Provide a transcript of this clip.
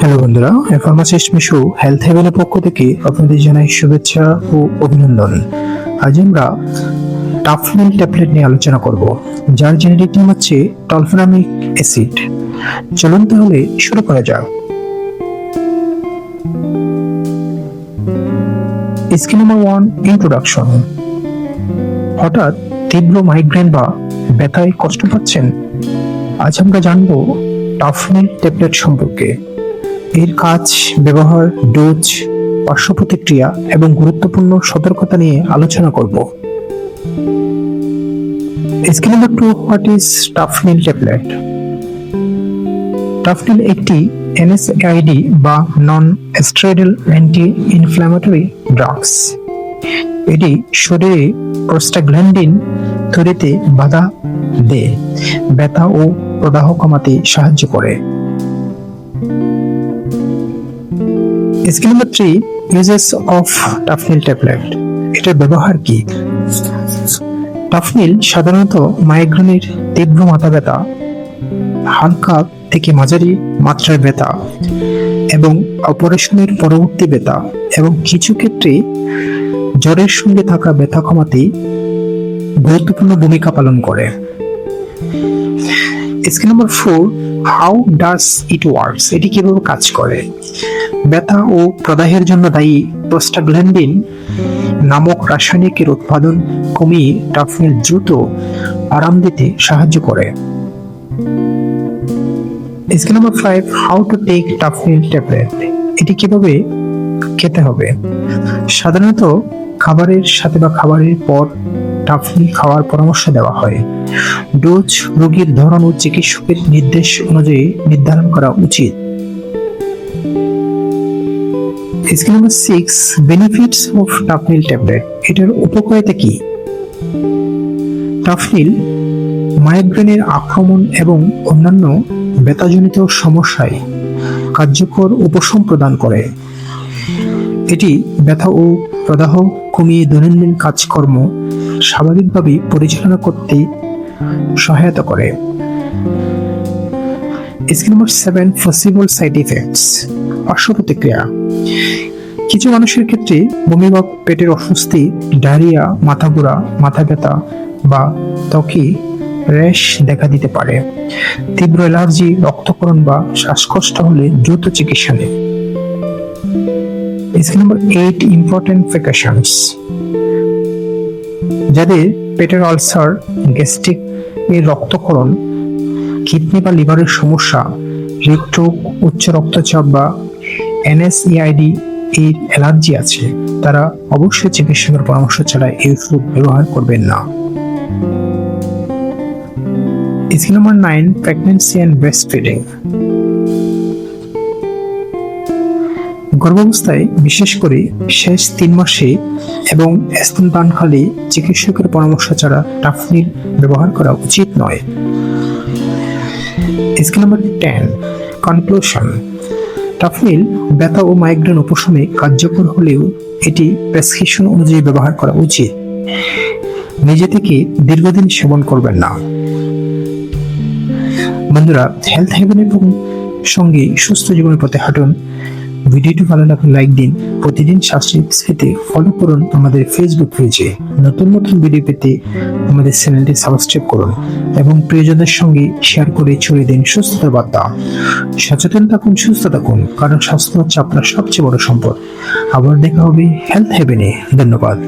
Hello বন্ধুরা, pharmacist Mishu health হেভেনের পক্ষ থেকে আপনাদের জানাই শুভেচ্ছা ও অভিনন্দন। আজ আমরা টাফনিল ট্যাবলেট নিয়ে আলোচনা করব, যার জেনেরিক নাম হচ্ছে টলফেনামিক অ্যাসিড। চলুন তাহলে শুরু করা যাক। Scheme number 1, introduction. হঠাৎ তীব্র মাইগ্রেন বা ব্যথায় কষ্ট পাচ্ছেন? আজ আমরা জানবো টাফনিল ট্যাবলেট সম্পর্কে, এর কাজ, ব্যবহার, ডোজ, পার্শ্ব প্রতিক্রিয়া এবং গুরুত্বপূর্ণ সতর্কতা নিয়ে আলোচনা করব। Scheme number 2, what is Tufnil tablet? Tufnil একটি NSAID বা non steroidal anti inflammatory drugs. এটি শরীরে প্রোস্টাগ্ল্যান্ডিন তৈরিতে বাধা দেয়, ব্যথা ও প্রদাহ কমাতে সাহায্য করে। Scheme number 3, uses of Tufnil tablet. এটার ব্যবহার কি? টাফনিল সাধারণত মাইগ্রেনের তীব্র মাথা ব্যথা, হালকা থেকে মাঝারি মাত্রার ব্যথা এবং অপারেশনের পরবর্তী ব্যথা এবং কিছু ক্ষেত্রে জ্বরের সঙ্গে থাকা ব্যথা কমাতে গুরুত্বপূর্ণ ভূমিকা পালন করে। Scheme number 4, how does it works? এটি কিভাবে কাজ করে? ব্যথা ও প্রদাহের জন্য দায়ী প্রোস্টাগ্ল্যান্ডিন নামক রাসায়নিকের উৎপাদন কমিয়ে টাফনিল দ্রুত আরাম দিতে সাহায্য করে। Scheme number 5, how to take Tofnil tablet. এটি কিভাবে খেতে হবে? সাধারণত খাবারের সাথে বা খাবারের পর টাফনিল খাওয়ার পরামর্শ দেওয়া হয়। ডোজ রোগীর ধরন ও চিকিৎসকের নির্দেশ অনুযায়ী নির্ধারণ করা উচিত। Scheme number 6, benefits of Tufnil tablet. এটার উপকারিতা কি? টাফনিল মাইগ্রেনের আক্রমণ এবং অন্যান্য ব্যথাজনিত সমস্যায় কার্যকর উপশম প্রদান করে। এটি ব্যথা ও প্রদাহ কমিয়ে দৈনন্দিন কাজকর্ম স্বাভাবিকভাবে পরিচালনা করতে সহায়তা করে। Scheme number 7, possible side effects. পার্শ্ব প্রতিক্রিয়া। কিছু মানুষের ক্ষেত্রে বমি বা পেটের অস্বস্তি, ডায়রিয়া, মাথা ঘোরা, মাথা ব্যথা বা ত্বকে র্যাশ দেখা দিতে পারে। তীব্র অ্যালার্জি, রক্তক্ষরণ বা শ্বাসকষ্ট হলে দ্রুত চিকিৎসা নিন। Scheme number 8, important precautions. যাদের পেটের আলসার, গ্যাস্ট্রিক এর রক্তক্ষরণ, কিডনি বা লিভারের সমস্যা, হৃদরোগ, উচ্চ রক্তচাপ বা NSAID এর অ্যালার্জি আছে, তারা অবশ্যই চিকিৎসকের পরামর্শ ছাড়া এই ওষুধ ব্যবহার করবেন না। Scheme number 9, pregnancy and breast feeding. গর্ভাবস্থায়, বিশেষ করে শেষ 3 মাসে এবং স্তনদানকালে চিকিৎসকের পরামর্শ ছাড়া টাফনিল ব্যবহার করা উচিত নয়। Scheme number 10, conclusion. টাফনিল ব্যথা ও মাইগ্রেন উপশমে কার্যকর হলেও এটি প্রেসক্রিপশন অনুযায়ী ব্যবহার করা উচিত। নিজে থেকে দীর্ঘদিন সেবন করবেন না। বন্ধুরা, হেলথ হেভেনের সঙ্গে সুস্থ জীবনের পথে হাঁটুন। ভিডিওটি ভালো লাগলে লাইক দিন। প্রতিদিন স্বাস্থ্য টিপস পেতে ফলো করুন আমাদের ফেসবুক পেজে। নতুন নতুন ভিডিও পেতে আমাদের চ্যানেলটি সাবস্ক্রাইব করুন এবং প্রিয়জনদের সঙ্গে শেয়ার করে ছড়িয়ে দিন সুস্থতার বার্তা। সচেতন থাকুন, সুস্থ থাকুন, কারণ স্বাস্থ্য হচ্ছে আপনার সবচেয়ে বড় সম্পদ। আবার দেখা হবে হেলথ হেভেনে। ধন্যবাদ।